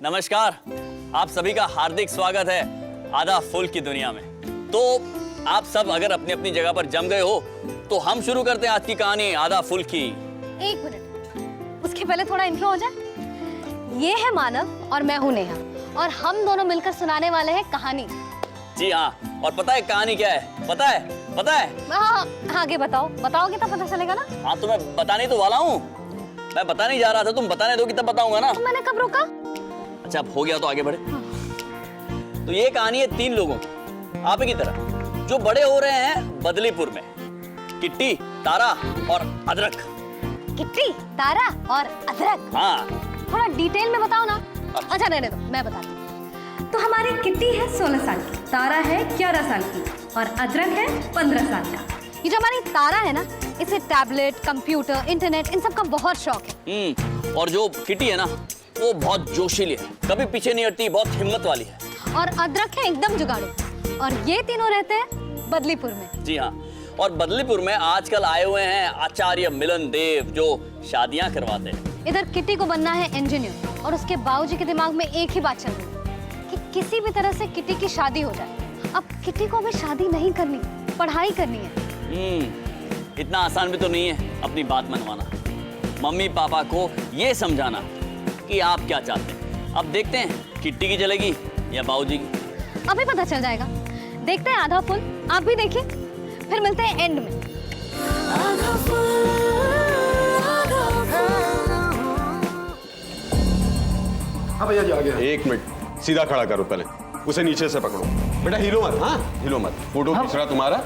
नमस्कार, आप सभी का हार्दिक स्वागत है आधा फुल की दुनिया में। तो आप सब अगर अपनी अपनी जगह पर जम गए हो तो हम शुरू करते हैं आज की कहानी आधा फुल की। एक मिनट, उसके पहले थोड़ा इंट्रो हो जाए। ये है मानव और मैं हूँ नेहा और हम दोनों मिलकर सुनाने वाले हैं कहानी। जी हाँ, और पता है कहानी क्या है? पता है? हाँ, आगे बताओ, बताओगे तब पता चलेगा ना। हाँ तो मैं बताने तो वाला हूँ, मैं बताने जा रहा था, तुम बताने दोगी तब बताऊंगा ना। तो मैंने कब रोका? अच्छा अब हो गया तो आगे बढ़े। तो ये कहानी है 3 लोगों की, आप ही की तरह, जो बड़े हो रहे हैं बदलीपुर में। किट्टी, तारा और अदरक। किट्टी, तारा और अदरक। हाँ, थोड़ा डिटेल में बताओ ना। अच्छा रहने दो, मैं बताती हूँ। तो हमारी किट्टी है 16 साल की, तारा है 11 साल की और अदरक है 15 साल का। ये जो हमारी तारा है ना, इसे टैबलेट, कंप्यूटर, इंटरनेट इन सब का बहुत शौक है। और जो किट्टी है ना, वो बहुत जोशीली है, कभी पीछे नहीं हटती, बहुत हिम्मत वाली है। और अदरक है एकदम जुगाड़ू। और ये तीनों रहते हैं बदलीपुर में। जी हाँ, और बदलीपुर में आजकल आए हुए हैं आचार्य मिलन देव, जो शादियां करवाते हैं। इधर किट्टी को बनना है इंजीनियर और उसके बाबूजी के दिमाग में एक ही बात चल रही है कि किसी भी तरह से किट्टी की शादी हो जाए। अब किट्टी को अभी शादी नहीं करनी, पढ़ाई करनी है। इतना आसान भी तो नहीं है अपनी बात मनवाना, मम्मी पापा को ये समझाना कि आप क्या चाहते हैं। अब देखते हैं किट्टी की चलेगी या बाबूजी की। अभी पता चल जाएगा। देखते हैं आधा फुल, आप भी देखिए, फिर मिलते हैं एंड में। हाँ भैया जी आ गया। 1 मिनट, सीधा खड़ा करो पहले, उसे नीचे से पकड़ो। बेटा हिलो मत, हाँ हिलो मत। फोटो खींच रहा तुम्हारा,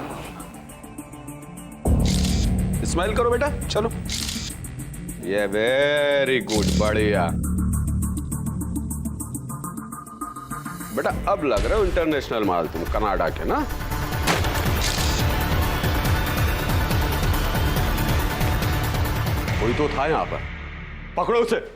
स्माइल करो बेटा, चलो। ये वेरी गुड, बढ़िया बेटा। अब लग रहा है इंटरनेशनल माल तुम, कनाडा के ना। कोई तो था यहाँ पर, पकड़ो उसे।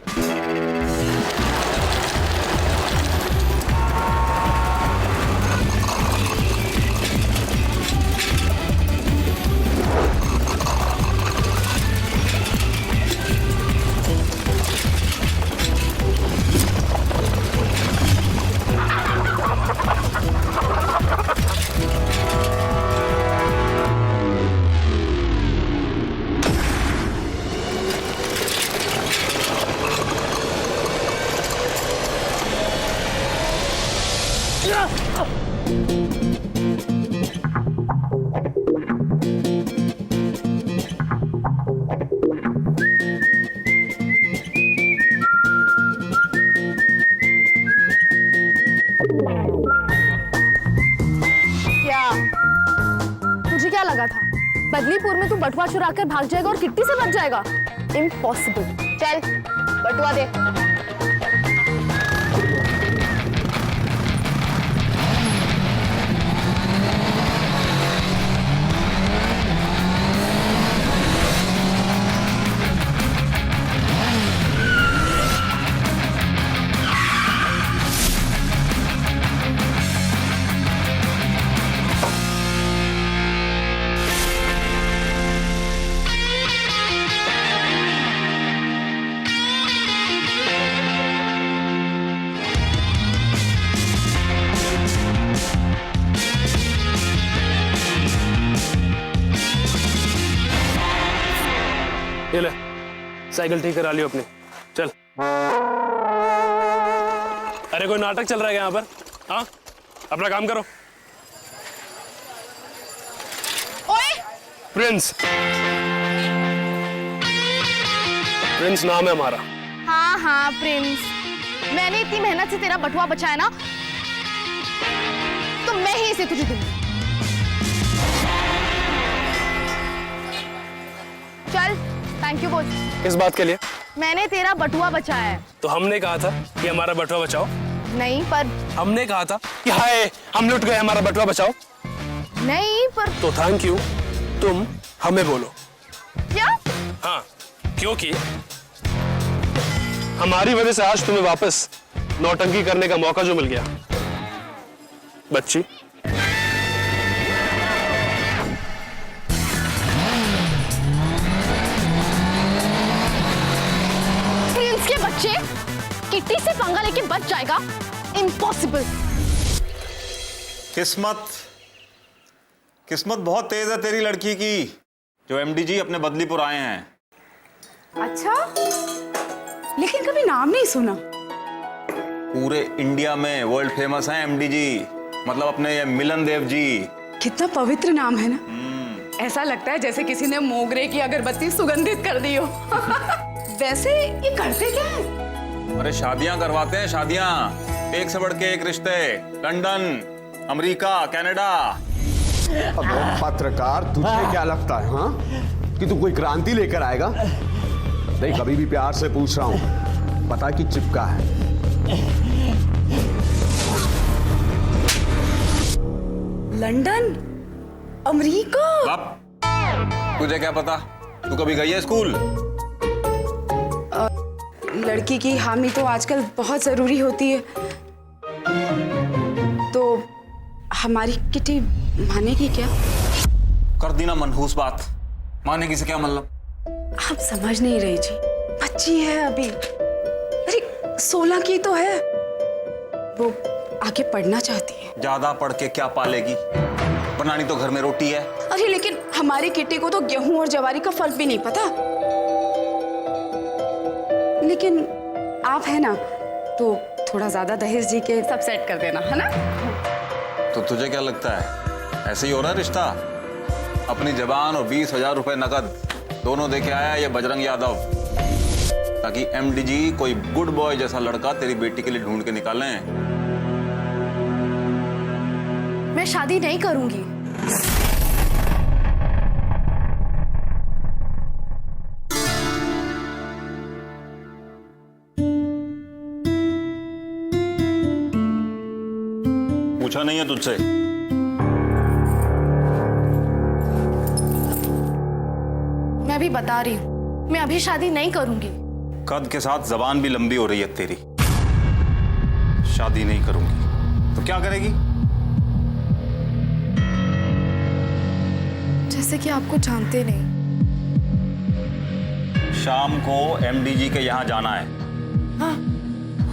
तुझे क्या लगा था बदलीपुर में तू बटुआ चुरा कर भाग जाएगा और किट्टी से बच जाएगा? इम्पॉसिबल। चल बटुआ दे। ये ले, साइकिल ठीक करा लियो अपनी, चल। अरे कोई नाटक चल रहा है यहाँ पर? हाँ, अपना काम करो। ओए! प्रिंस, प्रिंस नाम है हमारा। हाँ हाँ प्रिंस, मैंने इतनी मेहनत से तेरा बटुआ बचाया ना, तो मैं ही इसे तुझे दूंगी। चल, थैंक यू बोल। किस बात के लिए? मैंने तेरा बटुआ बचाया है। तो हमने कहा था कि हमारा बटुआ बचाओ। नहीं पर हमने कहा था कि हाय हम लुट गए, हमारा बटुआ बचाओ। नहीं पर तो थैंक यू, तुम हमें बोलो। क्या? हाँ, क्योंकि हमारी वजह से आज तुम्हें वापस नौटंकी करने का मौका जो मिल गया। बच्ची, किट्टी से पंगा लेके बच जाएगा? इम्पॉसिबल। किस्मत बहुत तेज है तेरी लड़की की, जो एमडीजी अपने बदलीपुर आए हैं। अच्छा, लेकिन कभी नाम नहीं सुना। पूरे इंडिया में वर्ल्ड फेमस हैं एमडीजी, मतलब अपने ये मिलन देव जी। कितना पवित्र नाम है ना। ऐसा लगता है जैसे किसी ने मोगरे की अगरबत्ती सुगंधित कर दी हो। वैसे ये करते क्या है? अरे शादियां करवाते हैं, शादियां, एक से बढ़ के एक रिश्ते, लंदन, अमेरिका, कनाडा। अब पत्रकार, तुझे क्या लगता है हाँ कि तू कोई क्रांति लेकर आएगा? नहीं, कभी भी प्यार से पूछ रहा हूं, पता कि चिपका है। London, America. बाप, तुझे क्या पता? तू कभी गई है स्कूल? लड़की की हामी तो आजकल बहुत जरूरी होती है, तो हमारी किटी मानेगी क्या? कर दी ना मनहूस बात, मानेगी से क्या मतलब? आप समझ नहीं रही जी, बच्ची है अभी। अरे 16 की तो है, वो आगे पढ़ना चाहती है। ज्यादा पढ़ के क्या पालेगी? बनानी तो घर में रोटी है। अरे लेकिन हमारी किटी को तो गेहूं और जवारी का फर्क भी नहीं पता। लेकिन आप है ना, तो थोड़ा ज्यादा दहेज जी के सब सेट कर देना, है ना? तो तुझे क्या लगता है ऐसे ही हो रहा है रिश्ता? अपनी जबान और 20,000 रुपए नकद दोनों देके आया ये बजरंग यादव, ताकि एमडीजी कोई गुड बॉय जैसा लड़का तेरी बेटी के लिए ढूंढ के निकालें। मैं शादी नहीं करूंगी। पूछा नहीं है तुझसे? मैं अभी बता रही हूँ, मैं अभी शादी नहीं करूंगी। कद के साथ जबान भी लंबी हो रही है तेरी। शादी नहीं करूंगी तो क्या करेगी? जैसे कि आपको जानते नहीं। शाम को एमडीजी के यहाँ जाना है। हाँ।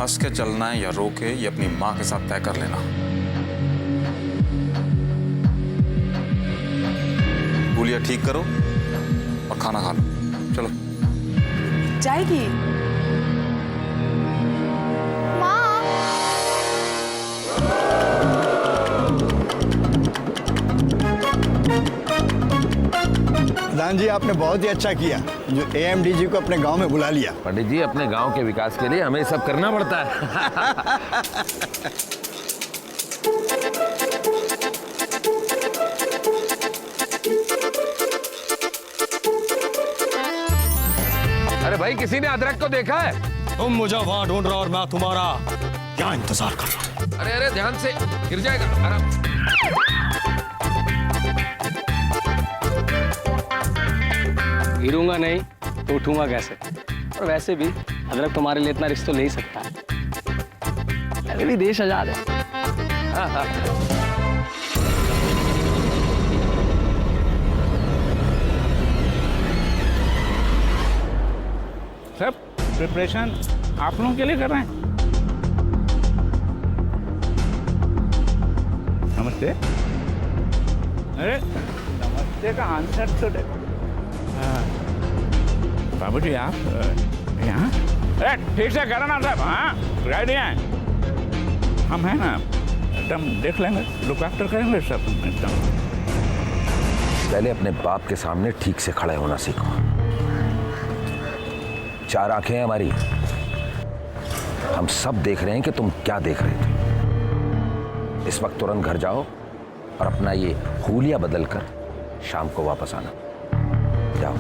हंस के चलना है या रो के, ये अपनी माँ के साथ तय कर लेना। गुलिया ठीक करो और खाना खा लो। चलो। जाएगी? प्रधान जी, आपने बहुत ही अच्छा किया जो एएमडीजी को अपने गांव में बुला लिया। पंडित जी, अपने गांव के विकास के लिए हमें सब करना पड़ता है। अरे भाई, किसी ने अदरक को देखा है? तुम मुझे वहां ढूंढ रहे हो और मैं तुम्हारा यहाँ इंतजार कर रहा हूँ। अरे अरे, ध्यान से, गिर जाएगा। आराम। गिरूंगा नहीं तो उठूंगा कैसे? और वैसे भी अदरक तुम्हारे लिए इतना रिस्क तो ले ही सकता है। अरे भी देश आजाद है। हाँ हाँ। सब प्रिपरेशन आप लोगों के लिए कर रहे हैं। नमस्ते। अरे नमस्ते का आंसर तो देखो। बाबूजी, आप यहाँ? अरे ठीक से करो ना सब। हाँ, रेडी हैं हम, है ना? एकदम देख लेंगे, लुक आफ्टर करेंगे सब एकदम। पहले अपने बाप के सामने ठीक से खड़े होना सीखो। 4 आंखें हैं हमारी, हम सब देख रहे हैं कि तुम क्या देख रहे थे। इस वक्त तुरंत घर जाओ और अपना ये हुलिया बदल कर शाम को वापस आना। जाओ।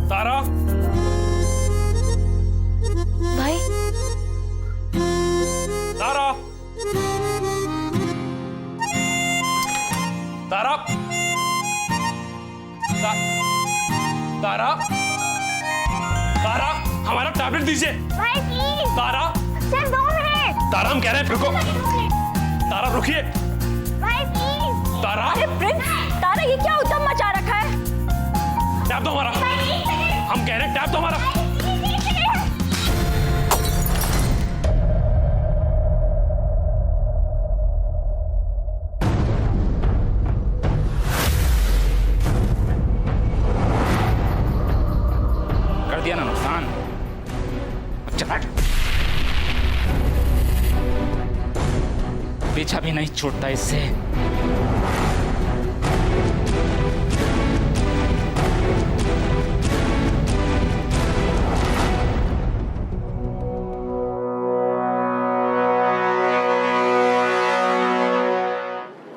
तारा, भाई, तारा, तारा, तारा, तारा, तारा। टैबलेट दीजिए। भाई प्लीज तारा, सिर्फ 2 मिनट। तारा हम कह रहे हैं रुको। तारा रुकिए। भाई प्लीज। तारा, अरे प्रिंस, तारा ये क्या उद्यम मचा रखा है? टैब दो हमारा। हम कह रहे हैं टैब दो हमारा। कर दिया ना नुकसान। चल पीछा भी नहीं छूटता इससे।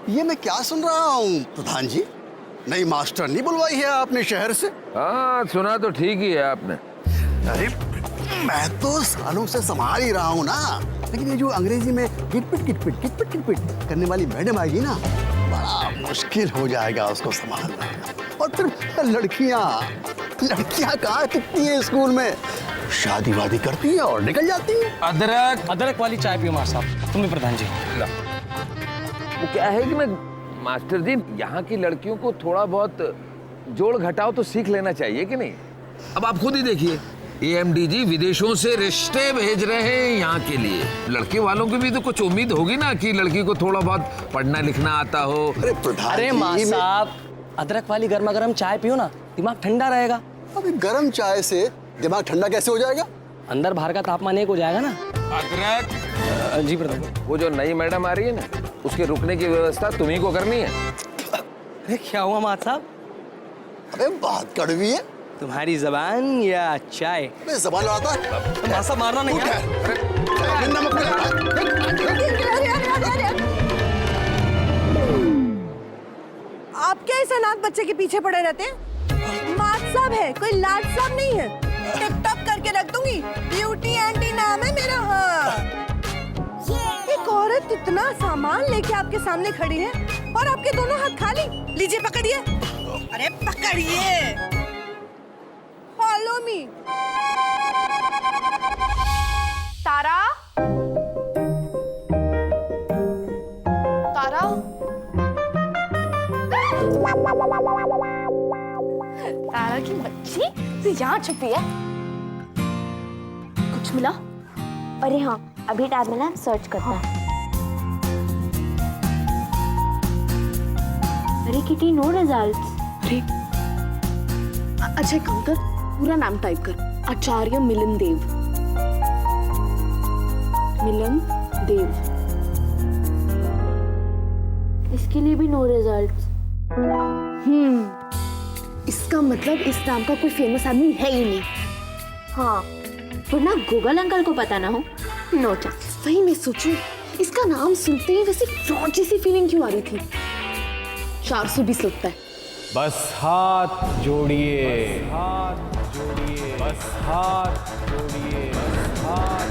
ये मैं क्या सुन रहा हूँ प्रधान जी? नई मास्टर नहीं बुलवाई है आपने शहर से? हाँ, सुना तो ठीक ही है आपने। अरे मैं तो सालों से संभाल ही रहा हूँ ना, लेकिन ये जो अंग्रेजी में किटपिट करने वाली मैडम आएगी ना, बड़ा मुश्किल हो जाएगा उसको संभालना। और फिर लड़कियां कहाँ टिकती हैं स्कूल में, शादी वादी करती है और निकल जाती है। अदरक वाली चाय पियो मास्टर साहब। तुम भी प्रधान जी। वो क्या है कि ना मास्टर जी, यहाँ की लड़कियों को थोड़ा बहुत जोड़ घटाव तो सीख लेना चाहिए कि नहीं? अब आप खुद ही देखिए, AMDG विदेशों से रिश्ते भेज रहे हैं यहाँ के लिए। लड़के वालों की भी तो कुछ उम्मीद होगी ना कि लड़की को थोड़ा बहुत पढ़ना लिखना आता हो। अरे मास्टर साहब, अदरक वाली गर्मा गर्म चाय पियो ना, दिमाग ठंडा रहेगा। अभी गर्म चाय से दिमाग ठंडा कैसे हो जाएगा? अंदर बाहर का तापमान एक हो जाएगा ना। अदरक जी प्रधान। वो जो नई मैडम आ रही है ना, उसके रुकने की व्यवस्था तुम्ही को करनी है। अरे क्या हुआ मास्टर साहब? अरे बात कड़वी है। तुम्हारी जबान या चाय? मैं जबान लड़ाता है। मास्टर साहब मारना नहीं है। आप क्या इस अनाथ बच्चे के पीछे पड़े रहते हैं? मात साहब है, कोई लाट साहब नहीं है। टिप टॉप करके रख दूंगी। ब्यूटी आंटी नाम है मेरा। हाँ, एक औरत इतना सामान लेके आपके सामने खड़ी है और आपके दोनों हाथ खाली। लीजिए पकड़िए। अरे पकड़िए। Follow me. तारा, तारा, तारा की बच्ची तू यहाँ छुपी है? कुछ मिला? अरे हाँ, अभी टैब में ना सर्च करता है। अरे किटी, नो रिजल्ट्स। अरे अच्छा एक काम कर, पूरा नाम टाइप कर, आचार्य मिलन देव। मिलन देव। इसके लिए भी नो रिजल्ट्स। इसका मतलब इस नाम का कोई फेमस आदमी है ही नहीं। हाँ, वरना गूगल अंकल को पता ना हो। No chance. वही मैं सोचूं, इसका नाम सुनते ही वैसे फ्रॉड जैसी फीलिंग क्यों आ रही थी? 420 लगता है। बस हाथ जोड़िए, हाथ जोड़िए, बस हाथ जोड़िए, बस हाथ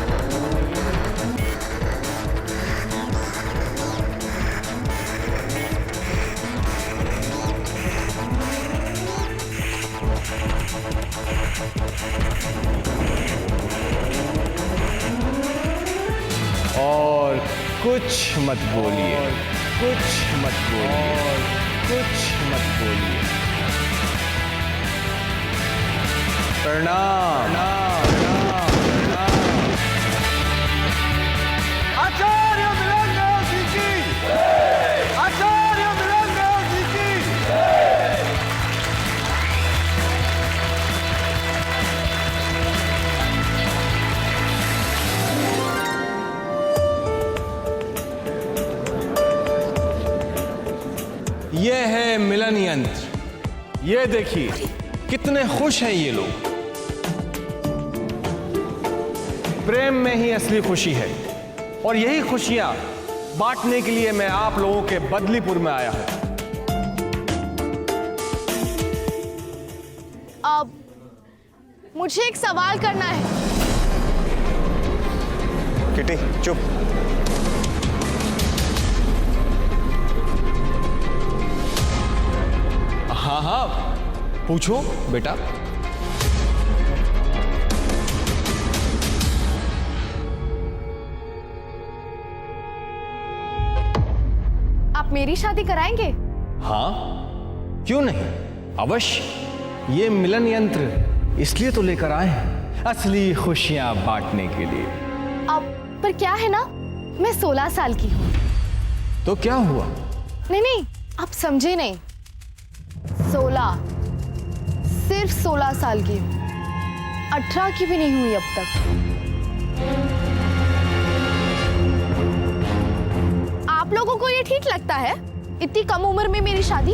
और कुछ मत बोलिए, कुछ मत बोलिए, कुछ मत बोलिए। प्रणाम, प्रणाम, प्रणाम। आचार्य मिलन देव जी की, आचार्य मिलन देव जी की। ये है मिलन यंत्र। ये देखिए कितने खुश हैं ये लोग। प्रेम में ही असली खुशी है और यही खुशियां बांटने के लिए मैं आप लोगों के बदलीपुर में आया हूं। अब मुझे एक सवाल करना है। किटी चुप। हाँ हाँ पूछो बेटा। आप मेरी शादी कराएंगे? हाँ, क्यों नहीं, अवश्य। ये मिलन यंत्र इसलिए तो लेकर आए हैं, असली खुशियां बांटने के लिए। अब पर क्या है ना, मैं 16 साल की हूँ। तो क्या हुआ? नहीं, आप समझे नहीं। 16, सिर्फ 16 साल की हूँ, 18 की भी नहीं हुई अब तक। आप लोगों को ये ठीक लगता है इतनी कम उम्र में मेरी शादी?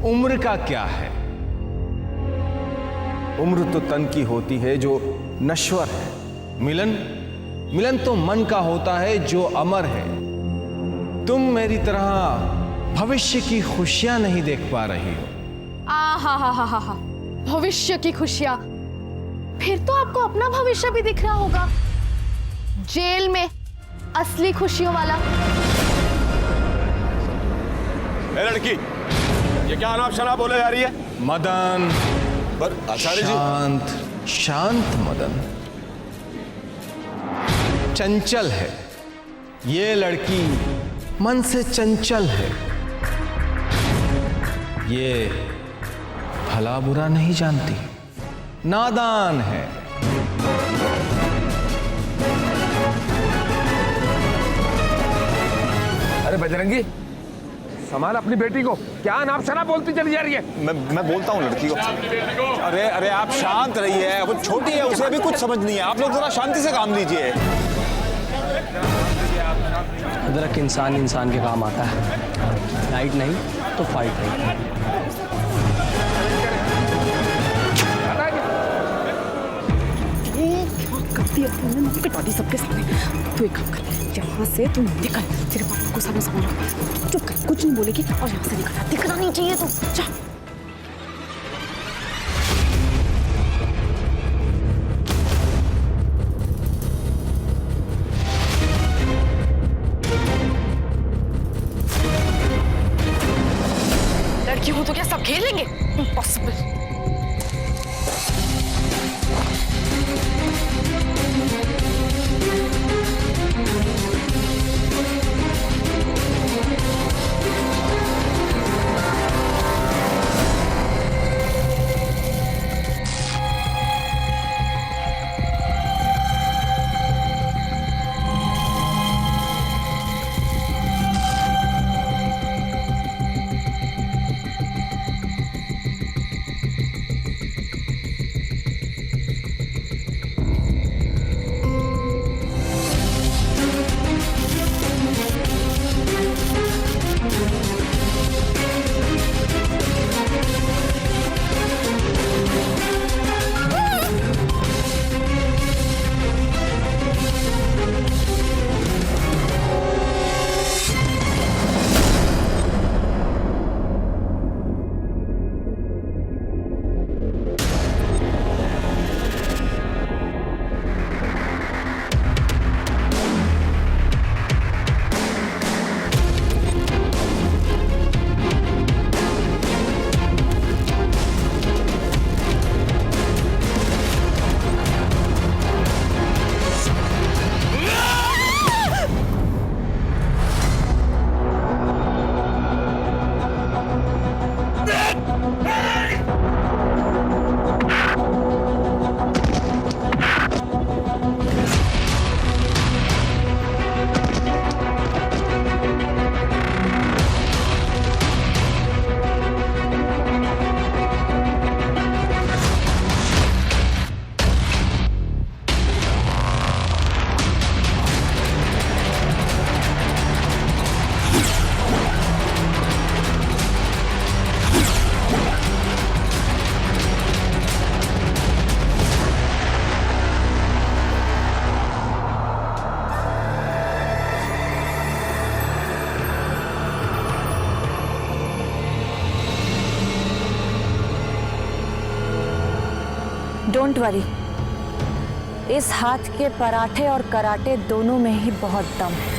उम्र का क्या है? उम्र तो तन की होती है जो नश्वर है। मिलन तो मन का होता है जो अमर है। तुम मेरी तरह भविष्य की खुशियां नहीं देख पा रही हो। हा, भविष्य की खुशियां? फिर तो आपको अपना भविष्य भी दिख रहा होगा, जेल में, असली खुशियों वाला। लड़की, ये क्या अनाप शनाप बोले जा रही है? मदन, पर आचार्य जी। शांत मदन। चंचल है ये लड़की, मन से चंचल है। ये भला बुरा नहीं जानती, नादान है। अरे बजरंगी, संभाल अपनी बेटी को, क्या नाप शनाप बोलती चली जा रही है? मैं बोलता हूँ लड़की को। अरे आप शांत रहिए, वो छोटी है, उसे अभी कुछ समझ नहीं है। आप लोग जरा शांति से काम लीजिए। अदरक इंसान के काम आता है, नाइट नहीं तो फाइट नहीं। पिटा दी सबके सामने। तू एक काम कर, यहाँ से तू निकल, तेरे पापा को सामने समझ। चुप कर, कुछ नहीं बोलेगी और यहाँ से निकल। दिखना नहीं चाहिए तू, जा। लड़की हो तो क्या सब खेल लेंगे? इम्पॉसिबल। डोंट वरी, इस हाथ के पराठे और कराटे दोनों में ही बहुत दम है।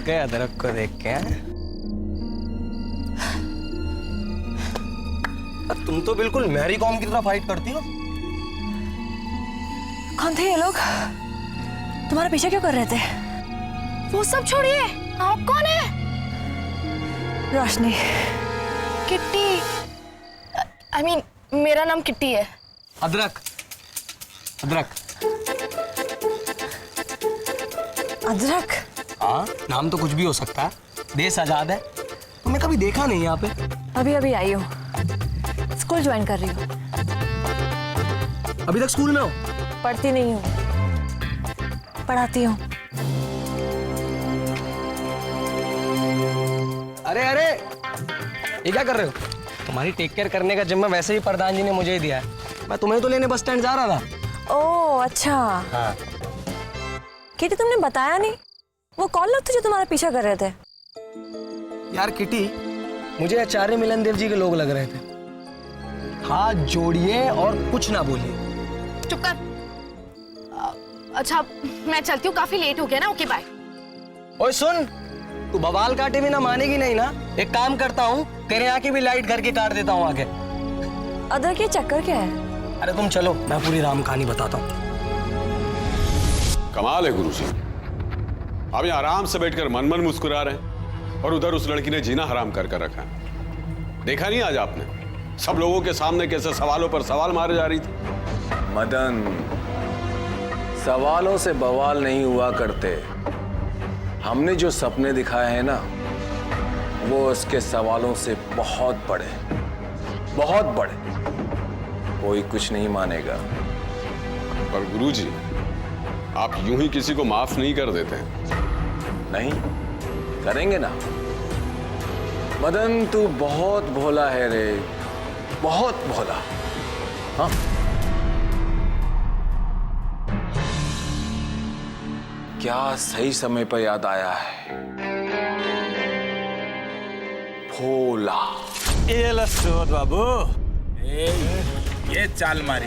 गए अदरक को देख के। तुम तो बिल्कुल मैरी कॉम की तरह फाइट करती हो। कौन थे ये लोग? तुम्हारा पीछा क्यों कर रहे थे? वो सब छोड़िए, आप कौन है? रोशनी। किट्टी। I mean, मेरा नाम किट्टी है। अदरक। अदरक। अदरक? हाँ, नाम तो कुछ भी हो सकता है। देश आजाद है। तुमने कभी देखा नहीं यहाँ पे? अभी अभी आई हूँ, स्कूल ज्वाइन कर रही हूँ। अभी तक स्कूल में हो? पढ़ती नहीं हूँ, पढ़ाती हूँ। अरे अरे, ये क्या कर रहे हो? तुम्हारी टेक केयर करने का जिम्मा वैसे ही प्रधान जी ने मुझे ही दिया है। मैं तुम्हें तो लेने बस स्टैंड जा रहा था। ओह अच्छा। हाँ। किटी तुमने बताया नहीं, वो कौन लोग थे जो तुम्हारा पीछा कर रहे थे? यार किटी, मुझे आचार्य मिलन देव जी के लोग लग रहे थे। हाथ जोड़िए और कुछ ना बोलिए। चुप कर। अच्छा, मैं चलती हूँ, काफी लेट हो गया ना। Okay bye. ओए सुन, तू बवाल काटे भी ना मानेगी नहीं ना। एक काम करता हूँ, तेरे यहाँ की भी लाइट घर की काट देता हूँ आगे। अदरक, ये चक्कर क्या है? अरे तुम चलो, मैं पूरी राम कहानी बताता हूँ। कमाल है गुरुजी, आप यहाँ आराम से बैठकर मन मन मुस्कुरा रहे हैं और उधर उस लड़की ने जीना हराम कर रखा है। देखा नहीं आज आपने सब लोगों के सामने कैसे सवालों पर सवाल मारे जा रही थी? मदन, सवालों से बवाल नहीं हुआ करते। हमने जो सपने दिखाए हैं ना, वो उसके सवालों से बहुत बड़े, बहुत बड़े। कोई कुछ नहीं मानेगा। पर गुरुजी, आप यूं ही किसी को माफ नहीं कर देते हैं। नहीं करेंगे ना। मदन, तू बहुत भोला है रे, बहुत भोला। हाँ, क्या सही समय पर याद आया है। भोला। ये लसूद बाबू, ये चाल मारी।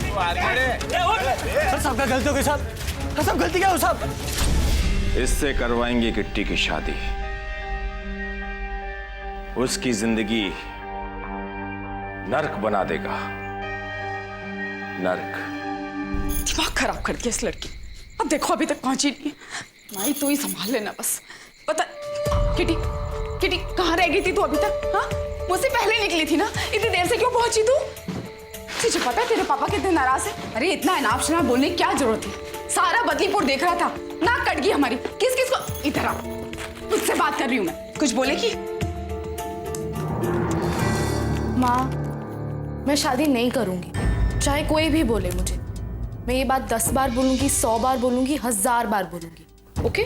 सबका गलतियों के साथ, सब गलती क्या हो साहब? इससे करवाएंगे किट्टी की शादी। उसकी जिंदगी नर्क बना देगा, नर्क। दिमाग खराब कर दिया इस लड़की। अब देखो अभी तक पहुंची नहीं है। माई तू ही संभाल लेना बस। पता किटी, किटी कहाँ रह गई थी तू अभी तक? हाँ, मुझसे पहले निकली थी ना, इतनी देर से क्यों पहुंची तू? तुझे पता है तेरे पापा कितने नाराज है? अरे इतना इनाफ शनाफ बोलने की क्या जरूरत है? सारा बदलीपुर देख रहा था, नाक कट गई हमारी। किस किस को? इधर आ, तुझसे बात कर रही हूँ मैं। कुछ बोलेगी? माँ, मैं शादी नहीं करूंगी, चाहे कोई भी बोले मुझे। मैं ये बात 10 बार बोलूंगी, 100 बार बोलूंगी, 1000 बार बोलूंगी। ओके?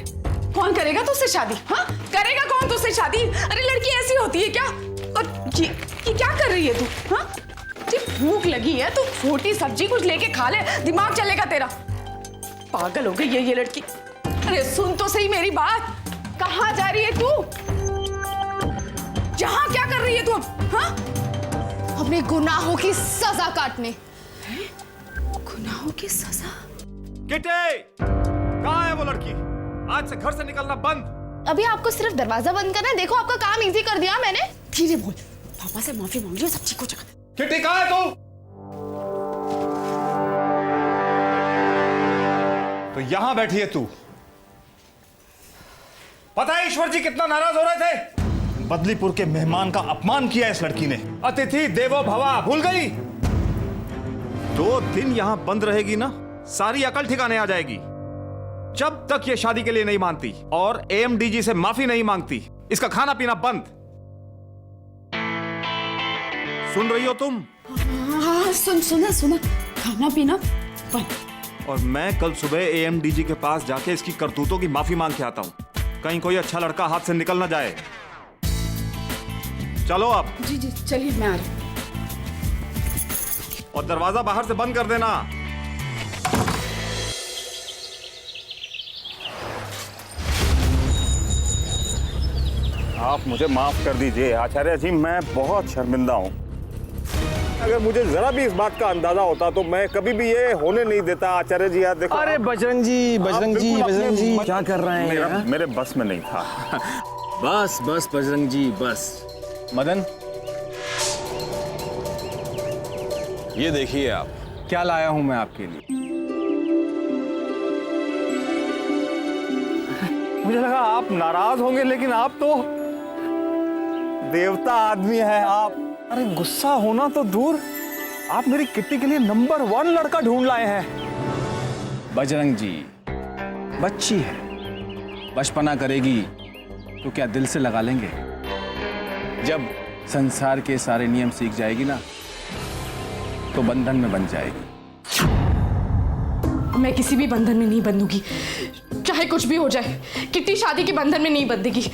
कौन करेगा तुझसे शादी? हाँ, करेगा कौन तुझसे शादी? अरे लड़की ऐसी होती है क्या? और ये क्या कर रही है तू? हाँ, भूख लगी है तो छोटी सब्जी कुछ लेके खा ले, दिमाग चलेगा तेरा। पागल हो गई है ये लड़की। अरे सुन तो सही मेरी बात, कहाँ जा रही है तू? यहाँ क्या कर रही है तू अब? हाँ, अपने गुनाहों की सजा काटने। गुनाहों की सजा? किटे, कहाँ है वो लड़की? आज से घर से निकलना बंद। अभी आपको सिर्फ दरवाजा बंद करना है। देखो आपका काम इजी कर दिया मैंने। धीरे बोल, पापा से माफी मांग लियो, सब ठीक हो जाएगा। किटी कहाँ है तू? तो यहां बैठी है तू। पता है ईश्वर जी कितना नाराज हो रहे थे? बदलीपुर के मेहमान का अपमान किया इस लड़की ने। अतिथि देवो भवा भूल गई। 2 दिन यहां बंद रहेगी ना, सारी अकल ठिकाने आ जाएगी। जब तक ये शादी के लिए नहीं मानती और एएमडीजी से माफी नहीं मांगती, इसका खाना पीना बंद। सुन रही हो तुम? हाँ, सुना। खाना पीना बंद। और मैं कल सुबह एएमडीजी के पास जाके इसकी करतूतों की माफी मांग के आता हूं। कहीं कोई अच्छा लड़का हाथ से निकल ना जाए। चलो आप। जी चलिए, मैं आ रही हूं। और दरवाजा बाहर से बंद कर देना। आप मुझे माफ कर दीजिए आचार्य जी, मैं बहुत शर्मिंदा हूं। अगर मुझे जरा भी इस बात का अंदाजा होता तो मैं कभी भी ये होने नहीं देता। आचार्य जी यार देखो। अरे बजरंग जी, बजरंग जी क्या कर रहे हैं? मेरे बस में नहीं था। बस बस बजरंग जी बस। मदन, ये देखिए आप, क्या लाया हूं मैं आपके लिए। मुझे लगा आप नाराज होंगे, लेकिन आप तो देवता आदमी है आप। अरे गुस्सा होना तो दूर, आप मेरी किट्टी के लिए नंबर 1 लड़का ढूंढ लाए हैं। बजरंग जी, बच्ची है, बचपना करेगी तो क्या दिल से लगा लेंगे? जब संसार के सारे नियम सीख जाएगी ना, तो बंधन में बंध जाएगी। मैं किसी भी बंधन में नहीं बंधूंगी, चाहे कुछ भी हो जाए। किट्टी शादी के बंधन में नहीं बंधेगी।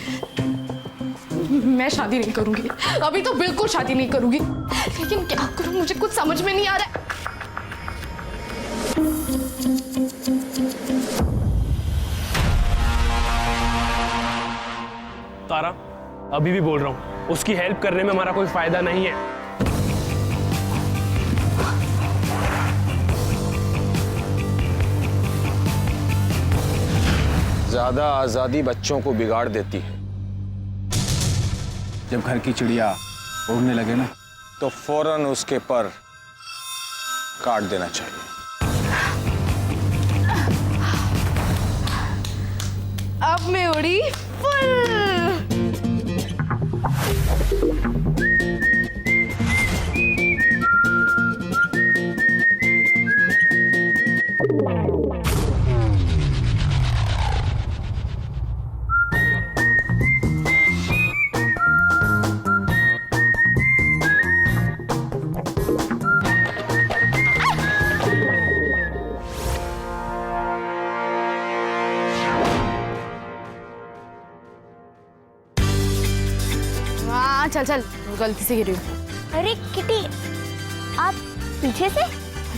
मैं शादी नहीं करूंगी, अभी तो बिल्कुल शादी नहीं करूंगी। लेकिन क्या करूं, मुझे कुछ समझ में नहीं आ रहा है। तारा, अभी भी बोल रहा हूं, उसकी हेल्प करने में हमारा कोई फायदा नहीं है। ज्यादा आजादी बच्चों को बिगाड़ देती है। जब घर की चिड़िया उड़ने लगे ना, तो फौरन उसके पर काट देना चाहिए। अब मैं उड़ी फुल। चल चल, गलती से गिरी हूँ। अरे किटी, आप पीछे से?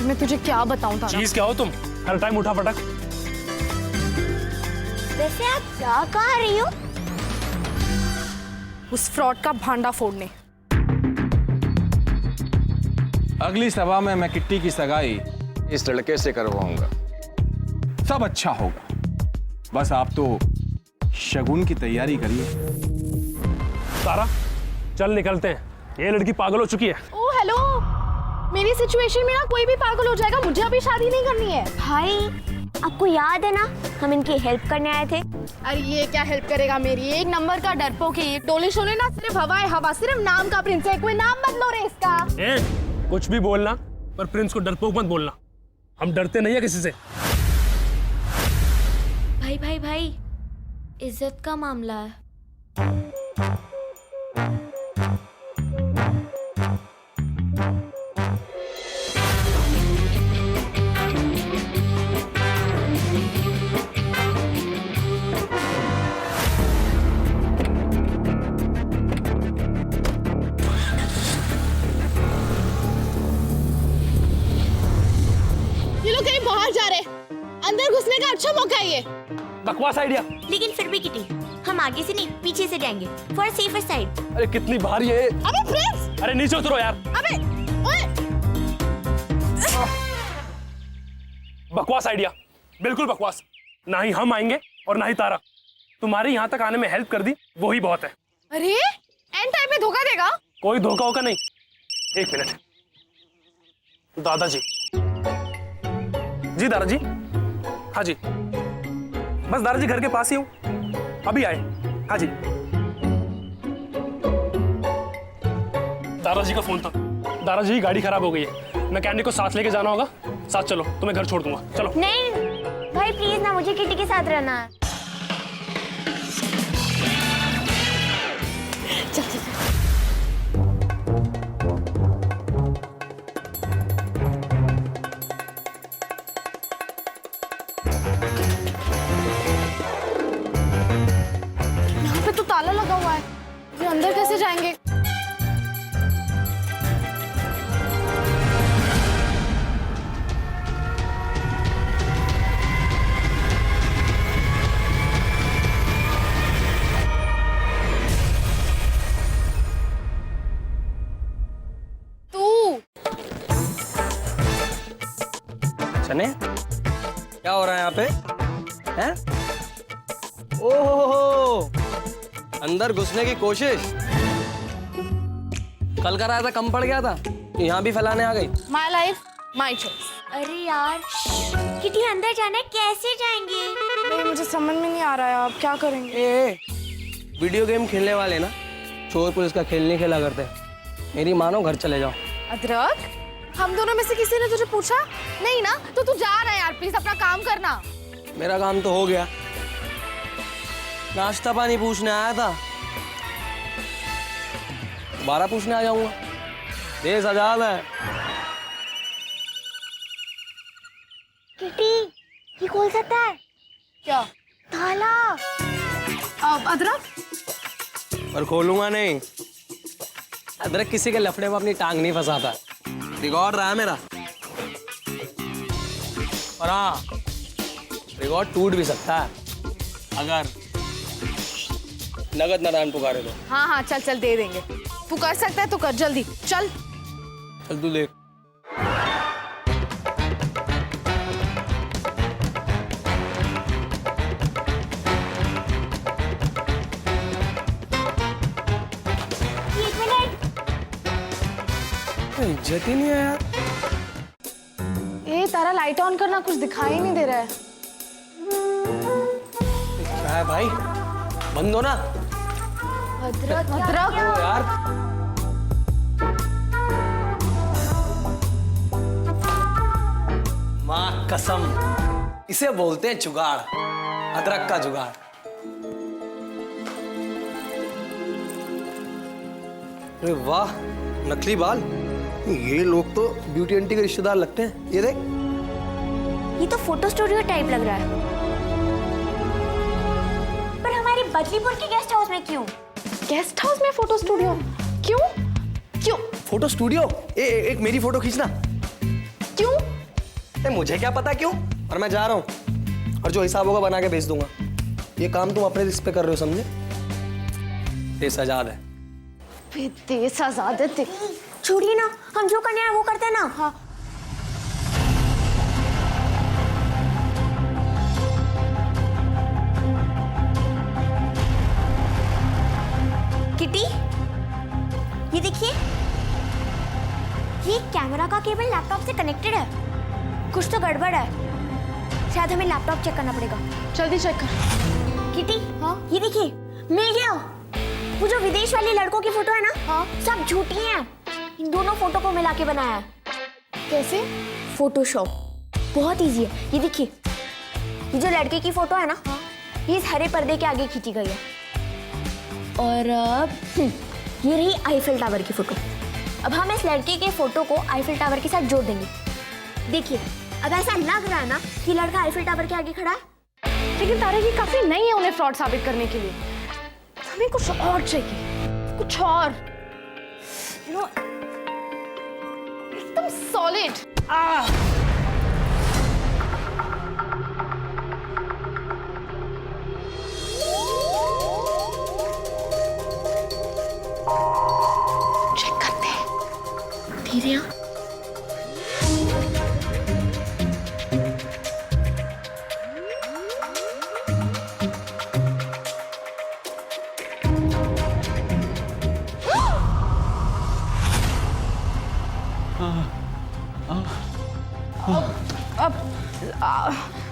मैं तुझे क्या बताऊं तारा? चीज क्या हो तुम, हर टाइम उठा पटक। वैसे आप जा कहाँ रही हो? उस फ्रॉड का भांडा फोड़ने। अगली सभा में मैं किट्टी की सगाई इस लड़के से करवाऊंगा। सब अच्छा होगा, बस आप तो शगुन की तैयारी करिए। तारा, चल निकलते हैं, ये लड़की पागल हो चुकी है। ओ हेलो, मेरी सिचुएशन में ना कोई भी पागल हो जाएगा, मुझे अभी शादी नहीं करनी है। भाई, आपको याद है ना, हम इनकी हेल्प करने आए थे। अरे ये क्या हेल्प करेगा मेरी? एक नंबर का डरपोक है ये। टोले शोले ना सिर्फ हवा है हवा, सिर्फ नाम का प्रिंस है। कोई नाम बदलो रे इसका। कुछ भी बोलना, पर प्रिंस को डरपोक मत बोलना। हम डरते नहीं है किसी से। भाई भाई भाई, इज्जत का मामला है। ये लोग कहीं बाहर जा रहे, अंदर घुसने का अच्छा मौका है ये। बकवास आइडिया। लेकिन फिर भी किटी, हम आगे से नहीं पीछे से जाएंगे, फॉर सेफर साइड। अरे कितनी भारी है। अबे प्रिंस! अरे नीचे उतरो यार। अबे ओए! बकवास आइडिया, बिल्कुल बकवास। ना ही हम आएंगे और ना ही तारा। तुम्हारे यहाँ तक आने में हेल्प कर दी, वो ही बहुत है। अरे एंड टाइम में धोखा देगा? कोई धोखा होगा नहीं। एक मिनट, दादाजी। जी दादाजी। हाँ जी, बस दादाजी घर के पास ही हूँ, अभी आए। हाँ जी। दादाजी का फोन था, दादाजी की गाड़ी खराब हो गई है, मैकेनिक को साथ लेके जाना होगा। साथ चलो, तुम्हें घर छोड़ दूंगा। चलो। नहीं भाई प्लीज ना, मुझे किटी के साथ रहना है। चल चल चल। यहाँ पे तो ताला लगा हुआ है, ये अंदर कैसे जाएंगे? जाने क्या हो रहा है यहाँ पे, हैं? ओहो, अंदर घुसने की कोशिश। कल कराया था, कम पड़ गया था, यहाँ भी फैलाने आ गई। My life my choice. अरे यार, किटी अंदर जाना है, कैसे जाएंगे? नहीं, मुझे समझ में नहीं आ रहा है, आप क्या करेंगे? वीडियो गेम खेलने वाले ना चोर पुलिस का खेल नहीं खेला करते। मेरी मानो, घर चले जाओ। अदरक, हम दोनों में से किसी ने तुझे पूछा नहीं ना, तो तू जा रहा है यार, प्लीज अपना काम करना। मेरा काम तो हो गया, नाश्ता पानी पूछने आया था, दोबारा पूछने आ जाऊंगा। देश आजाद है। किटी, ये खोल सकता है क्या? ताला। अदरक, पर खोलूंगा नहीं। अदरक किसी के लफड़े में अपनी टांग नहीं फंसाता। रिकॉर्ड रहा है मेरा, और हाँ, रिकॉर्ड टूट भी सकता है अगर नगद नारायण पुकारे तो। हाँ हाँ, चल चल, दे देंगे। तू कर सकता है तो कर, जल्दी चल। चल तू देख। इज्जत ही नहीं है यार। ए तारा, लाइट ऑन करना, कुछ दिखाई नहीं दे रहा है। क्या है भाई, बंद हो ना। अदरक, ओ यार, माँ कसम, इसे बोलते हैं जुगाड़, अदरक का जुगाड़। अरे वाह, नकली बाल। ये लोग तो ब्यूटी आंटी के रिश्तेदार लगते हैं। ये देख, ये तो फोटो स्टूडियो टाइप लग रहा है। पर हमारे बदलीपुर के गेस्ट हाउस में क्यों? गेस्ट हाउस में फोटो स्टूडियो क्यों? क्यों फोटो स्टूडियो? एक मेरी फोटो खींचना। क्यों? मुझे क्या पता क्यों, और मैं जा रहा हूँ, और जो हिसाब होगा बना के भेज दूंगा। ये काम तुम अपने रिस्क पे कर रहे हो, समझे? देश आजाद है। देश आजाद है। छोड़िए ना, हम जो करने आए वो करते हैं ना। हाँ। किटी, ये देखिए, ये कैमरा का केबल लैपटॉप से कनेक्टेड है। कुछ तो गड़बड़ है, शायद हमें लैपटॉप चेक करना पड़ेगा। जल्दी चेक कर। किटी, हाँ, ये देखिए, मिल गया। वो जो विदेश वाले लड़कों की फोटो है ना, हाँ, सब झूठी हैं। इन दोनों फोटो को मिला के बनाया है। कैसे? फोटोशॉप बहुत इजी है। ये देखिए, ये जो लड़के की फोटो है ना, हाँ, ये इस हरे पर्दे के आगे खींची गई है। और ये रही आईफिल टावर की फोटो। अब हम इस लड़के के फोटो को आईफिल टावर के साथ जोड़ देंगे। देखिए, अब ऐसा लग रहा है ना कि लड़का आईफिल टावर के आगे खड़ा है। लेकिन तारा, ये काफी नहीं है उन्हें फ्रॉड साबित करने के लिए। हमें कुछ और चाहिए, कुछ और, यू नो, एकदम सॉलिड। चेक करते हैं धीरे।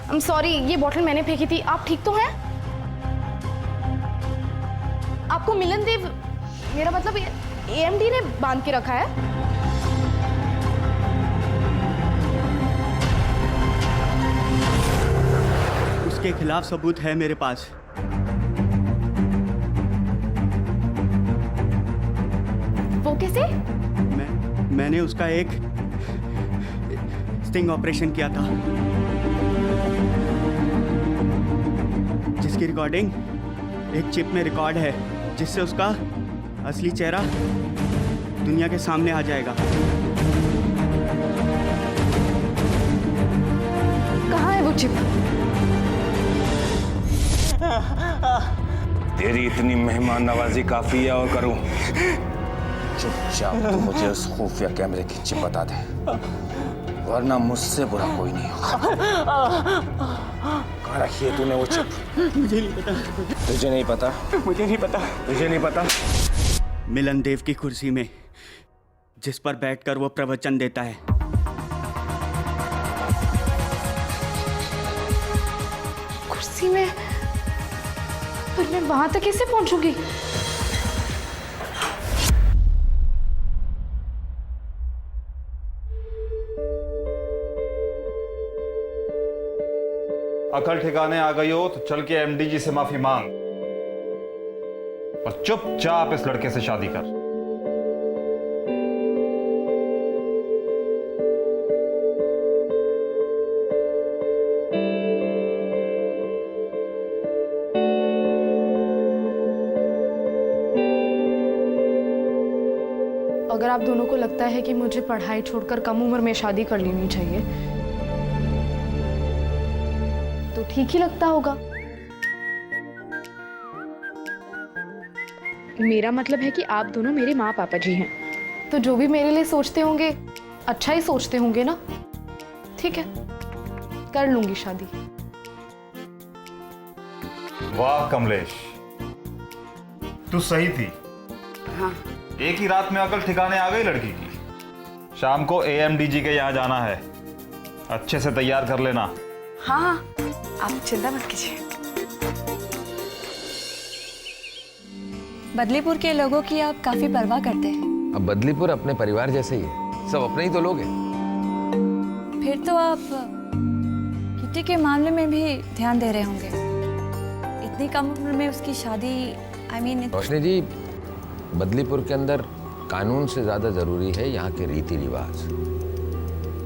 I'm sorry, ये बॉटल मैंने फेंकी थी। आप ठीक तो हैं? आपको मिलन देव, मेरा मतलब AMD ने बांध के रखा है। उसके खिलाफ सबूत है मेरे पास। वो कैसे? मैंने उसका एक स्टिंग ऑपरेशन किया था, जिसकी रिकॉर्डिंग एक चिप में रिकॉर्ड है, जिससे उसका असली चेहरा दुनिया के सामने आ जाएगा। कहाँ है वो चिप? तेरी इतनी मेहमान नवाजी काफी है, और करूं? चुपचाप तू मुझे उस खुफिया कैमरे की चिप बता दे। वरना मुझसे बुरा कोई नहीं होगा। कहाँ रखी है तूने वो चिप? मुझे नहीं पता। तुझे नहीं पता? मुझे नहीं पता। तुझे नहीं पता? मिलन देव की कुर्सी में, जिस पर बैठकर वो प्रवचन देता है। कुर्सी में? पर मैं वहां तक कैसे पहुंचूंगी? अकल ठिकाने आ गई हो तो चल के एमडीजी से माफी मांग और चुपचाप इस लड़के से शादी कर। अगर आप दोनों को लगता है कि मुझे पढ़ाई छोड़कर कम उम्र में शादी कर लेनी चाहिए तो ठीक ही लगता होगा। मेरा मतलब है कि आप दोनों मेरे माँ पापा जी हैं, तो जो भी मेरे लिए सोचते होंगे अच्छा ही सोचते होंगे ना। ठीक है, कर लूंगी शादी। वाह कमलेश, तू सही थी। हाँ। एक ही रात में अकल ठिकाने आ गई लड़की की। शाम को एएमडीजी के यहाँ जाना है, अच्छे से तैयार कर लेना। हाँ, आप चिंता मत कीजिए। बदलीपुर के लोगों की आप काफी परवाह करते हैं। अब बदलीपुर अपने परिवार जैसे ही है, सब अपने ही तो लोग हैं। फिर तो आप किटी के मामले में भी ध्यान दे रहे होंगे। इतनी कम उम्र में उसकी शादी, I mean, रोशनी जी, बदलीपुर के अंदर कानून से ज्यादा जरूरी है यहाँ के रीति रिवाज,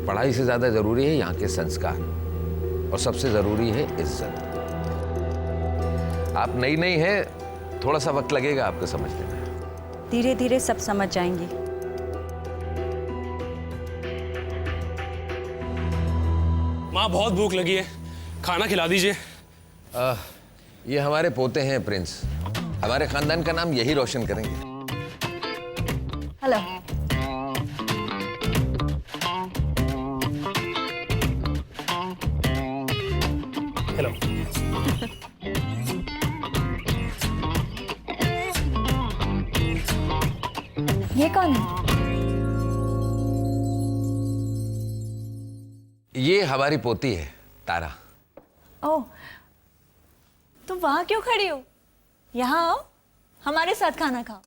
पढ़ाई से ज्यादा जरूरी है यहाँ के संस्कार, और सबसे जरूरी है इज्जत। आप नई नई है, थोड़ा सा वक्त लगेगा आपको समझने में। धीरे धीरे सब समझ जाएंगी। माँ बहुत भूख लगी है, खाना खिला दीजिए। ये हमारे पोते हैं प्रिंस, हमारे खानदान का नाम यही रोशन करेंगे। हेलो। हेलो। ये कौन है? ये हमारी पोती है तारा। ओह, तुम वहां क्यों खड़ी हो? यहाँ आओ, हमारे साथ खाना खाओ।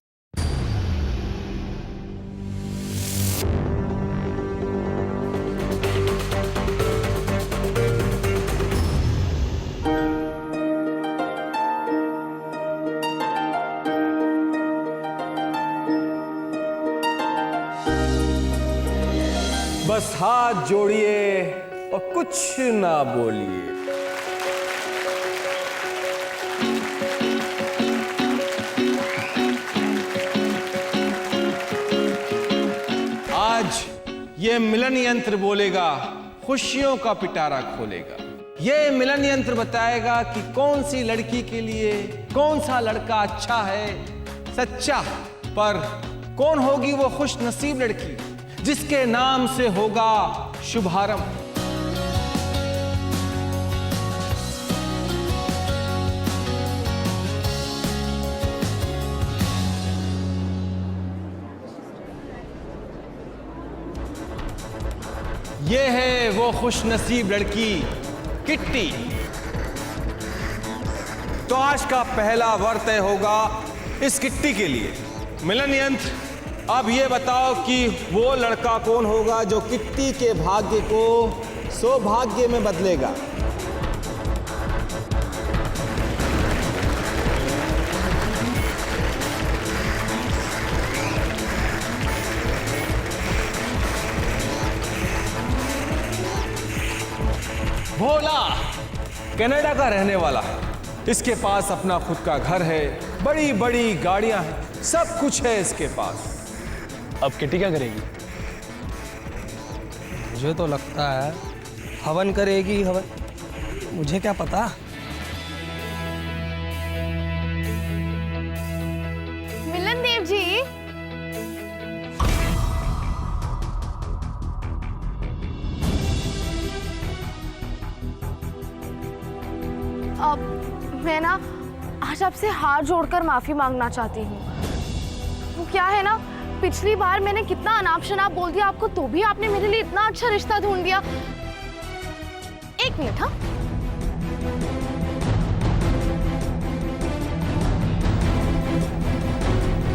बस हाथ जोड़िए और कुछ ना बोलिए। आज ये मिलन यंत्र बोलेगा, खुशियों का पिटारा खोलेगा। ये मिलन यंत्र बताएगा कि कौन सी लड़की के लिए कौन सा लड़का अच्छा है, सच्चा। पर कौन होगी वो खुश नसीब लड़की जिसके नाम से होगा शुभारंभ। ये है वो खुश नसीब लड़की किट्टी। तो आज का पहला वर तय होगा इस किट्टी के लिए। मिलन यंत्र, अब ये बताओ कि वो लड़का कौन होगा जो किट्टी के भाग्य को सौभाग्य में बदलेगा। भोला कनाडा का रहने वाला है, इसके पास अपना खुद का घर है, बड़ी बड़ी गाड़ियां हैं, सब कुछ है इसके पास। अब किटी क्या करेगी? मुझे तो लगता है हवन करेगी। हवन, मुझे क्या पता। मिलन देव जी, ना आज आपसे हाथ जोड़कर माफी मांगना चाहती हूँ। वो क्या है ना, पिछली बार मैंने कितना अनाप शनाप बोल दिया आपको, तो भी आपने मेरे लिए इतना अच्छा रिश्ता ढूंढ दिया। एक मिनट। हाँ,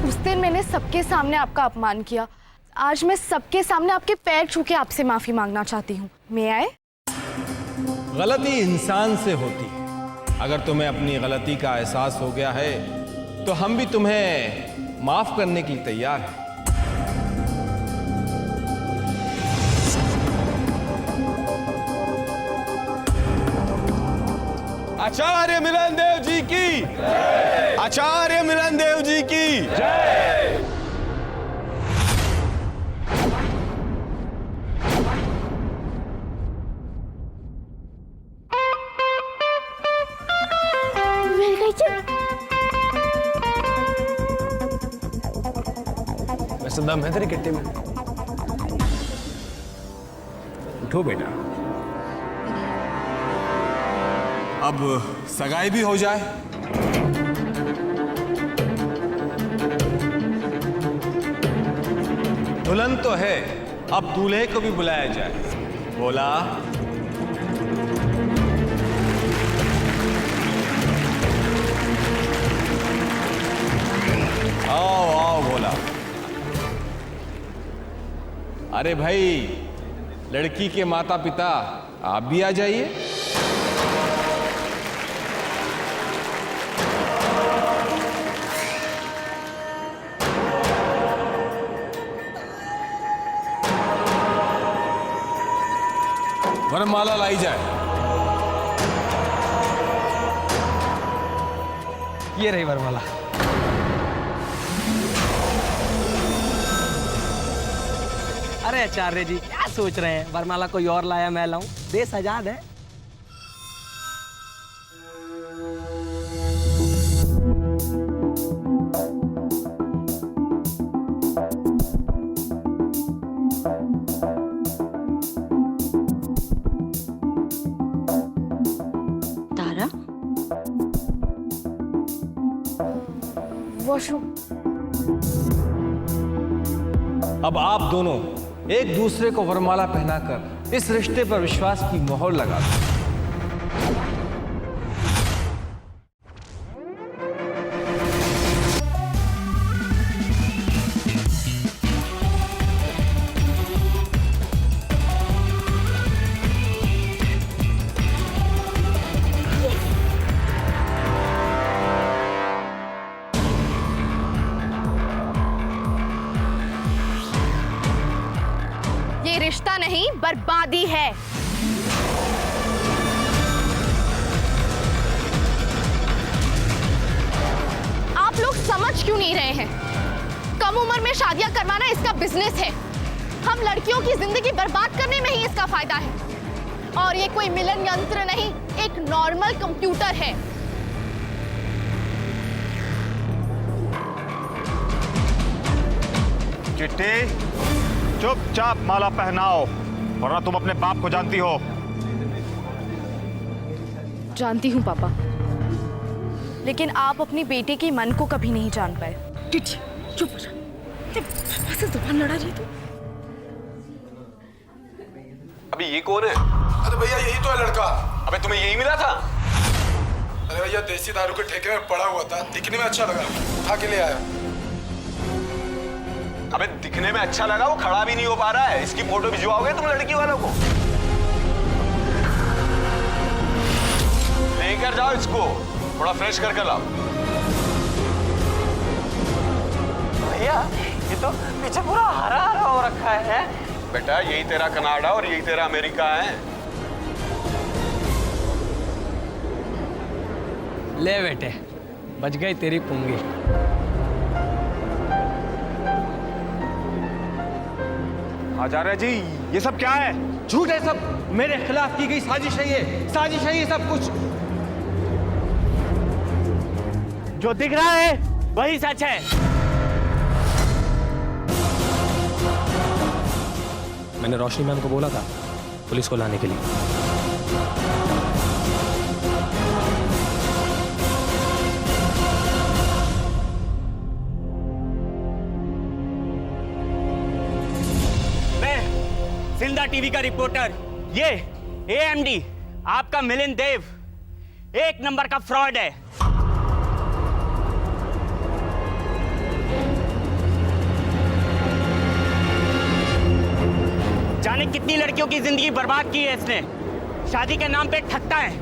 उस दिन मैंने सबके सामने आपका अपमान किया, आज मैं सबके सामने आपके पैर छू के आपसे माफी मांगना चाहती हूँ। मैं आए? गलती इंसान से होती है। अगर तुम्हें अपनी गलती का एहसास हो गया है तो हम भी तुम्हें माफ करने के लिए तैयार हैं। आचार्य मिलन देव जी की, आचार्य मिलन देव जी की जय। वैसे दम है तेरी किट्टी में। उठो बेटा। अब सगाई भी हो जाए। दुल्हन तो है, अब दूल्हे को भी बुलाया जाए। बोला आओ आओ बोला। अरे भाई, लड़की के माता पिता आप भी आ जाइए। वरमाला लाई जाए। ये रही वरमाला। अरे आचार्य जी क्या सोच रहे हैं, वरमाला कोई और लाया मैं लाऊं? देश आजाद है। तारा, वॉशरूम। अब आप दोनों एक दूसरे को वरमाला पहनाकर इस रिश्ते पर विश्वास की मोहर लगा दो। रिश्ता नहीं, बर्बादी है। आप लोग समझ क्यों नहीं रहे हैं? कम उम्र में शादियां करवाना इसका बिजनेस है। हम लड़कियों की जिंदगी बर्बाद करने में ही इसका फायदा है। और ये कोई मिलन यंत्र नहीं, एक नॉर्मल कंप्यूटर है। चिट्टी, चुपचाप माला पहनाओ, वरना तुम अपने बाप को जानती हो। जानती हूँ पापा, लेकिन आप अपनी बेटे के मन को कभी नहीं जान पाए। चुप हो जा, पापा से जुबान लड़ा रही तू। अभी ये कौन है? अरे भैया यही तो है लड़का। अबे तुम्हें यही मिला था? अरे भैया देसी दारू के ठेके में पड़ा हुआ था, दिखने में अच्छा लगा, उठा के ले आया। अबे दिखने में अच्छा लगा, वो खड़ा भी नहीं हो पा रहा है। इसकी फोटो भिजवाओगे तुम लड़की वालों को? लेकर जाओ इसको, थोड़ा फ्रेश करके लाओ। भैया ये तो पीछे पूरा हरा हरा हो रखा है। बेटा यही तेरा कनाडा और यही तेरा अमेरिका है। ले बेटे, बच गई तेरी पुंगी। आचार्य जी, ये सब क्या है? झूठ है सब, मेरे खिलाफ की गई साजिश है ये, साजिश है ये सब कुछ। जो दिख रहा है वही सच है। मैंने रोशनी मैम को बोला था पुलिस को लाने के लिए। जिंदा टीवी का रिपोर्टर, ये AMD आपका मिलिंद देव एक नंबर का फ्रॉड है। जाने कितनी लड़कियों की जिंदगी बर्बाद की है इसने, शादी के नाम पे ठगता है।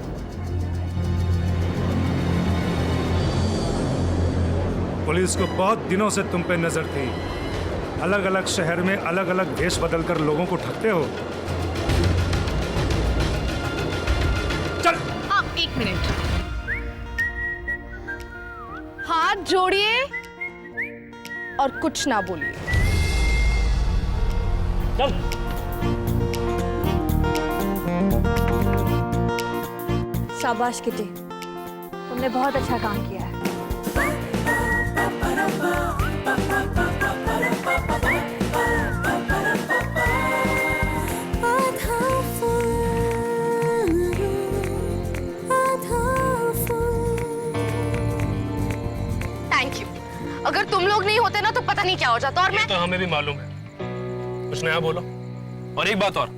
पुलिस को बहुत दिनों से तुम पे नजर थी। अलग अलग शहर में अलग अलग भेष बदलकर लोगों को ठगते हो। चल। आप 1 मिनट हाथ जोड़िए और कुछ ना बोलिए। चल। शाबाश किटी, तुमने बहुत अच्छा काम किया है। Thank you. अगर तुम लोग नहीं होते ना तो पता नहीं क्या हो जाता। और मैं तो हमें भी मालूम है। कुछ नया बोलो। और एक बात और,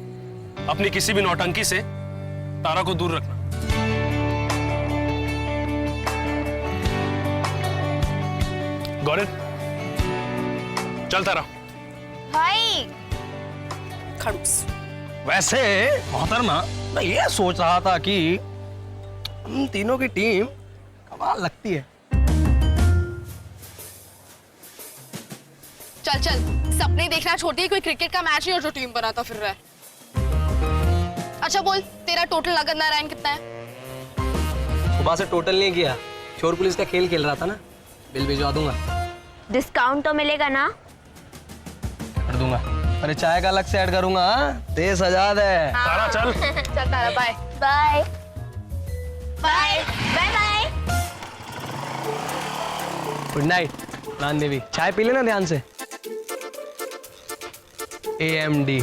अपनी किसी भी नौटंकी से तारा को दूर रखना। गौरव, चल तारा। भाई खड़ूस। वैसे मोहतरमा, मैं ये सोच रहा था कि हम तीनों की टीम कमाल लगती है। चल चल, सपने देखना छोड़ दिए, कोई क्रिकेट का मैच नहीं और जो टीम बनाता फिर रहा है। अच्छा बोल, तेरा टोटल नगद नारायण कितना है? सुबह से टोटल नहीं किया, चोर पुलिस का खेल खेल रहा था ना। बिल भिजवा दूंगा। डिस्काउंट तो मिलेगा ना? कर दूंगा। अरे चाय का अलग से ऐड करूंगा। देश आजाद है। तारा चल। चल Tara, bye bye bye bye bye. Good night Pran Devi. चाय पी लेना ध्यान से। AMD।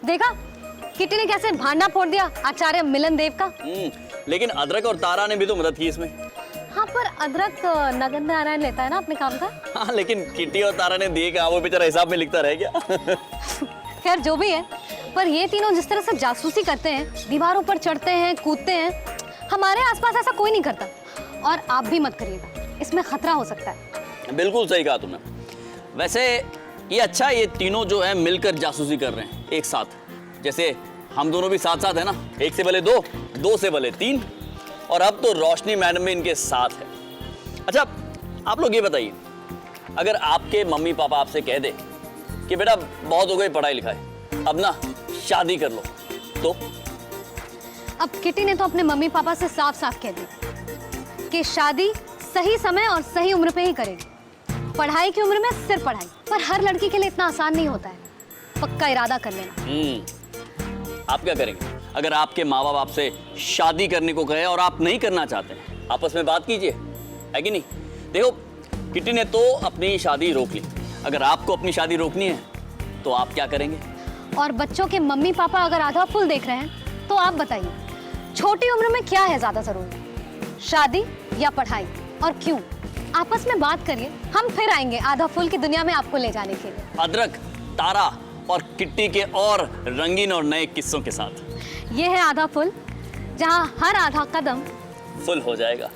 देखा किटी ने कैसे भांडा फोड़ दिया आचार्य मिलन देव का। लेकिन अदरक और तारा ने भी तो मदद की इसमें। हाँ, पर अदरक नगद नारायण लेता है ना अपने काम का। हाँ, लेकिन किटी और तारा ने दिए क्या, वो बेचारा हिसाब में लिखता रह गया। खैर जो भी है, पर ये तीनों जिस तरह से जासूसी करते हैं, दीवारों पर चढ़ते हैं, कूदते हैं, हमारे आसपास ऐसा कोई नहीं करता। और आप भी मत करिएगा, इसमें खतरा हो सकता है। बिल्कुल सही कहा तुमने। वैसे ये अच्छा, ये तीनों जो है मिलकर जासूसी कर रहे हैं एक साथ। जैसे हम दोनों भी साथ साथ है ना, एक से भले दो, दो से भले तीन, और अब तो रोशनी मैडम भी इनके साथ है। अच्छा, आप लोग ये बताइए, अगर आपके मम्मी पापा आपसे कह दे कि बेटा बहुत हो गई पढ़ाई लिखाई, अब ना शादी कर लो, तो? अब किटी ने तो अपने मम्मी पापा से साफ साफ कह दिया कि शादी सही समय और सही उम्र पे ही करेगी। पढ़ाई की उम्र में सिर्फ पढ़ाई। पर हर लड़की के लिए इतना आसान नहीं होता है, पक्का इरादा कर लेना। आप क्या करेंगे अगर आपके माँ बाप आपसे शादी करने को कहे और आप नहीं करना चाहते? आपस में बात कीजिए, है कि नहीं? देखो, किटी ने तो अपनी शादी रोक ली, अगर आपको अपनी शादी रोकनी है तो आप क्या करेंगे? और बच्चों के मम्मी पापा अगर आधा फुल देख रहे हैं तो आप बताइए, छोटी उम्र में क्या है ज्यादा जरूरी, शादी या पढ़ाई, और क्यों? आपस में बात करिए, हम फिर आएंगे आधा फुल की दुनिया में आपको ले जाने के लिए। अदरक, तारा और किट्टी के और रंगीन और नए किस्सों के साथ। ये है आधा फुल, जहां हर आधा कदम फुल हो जाएगा।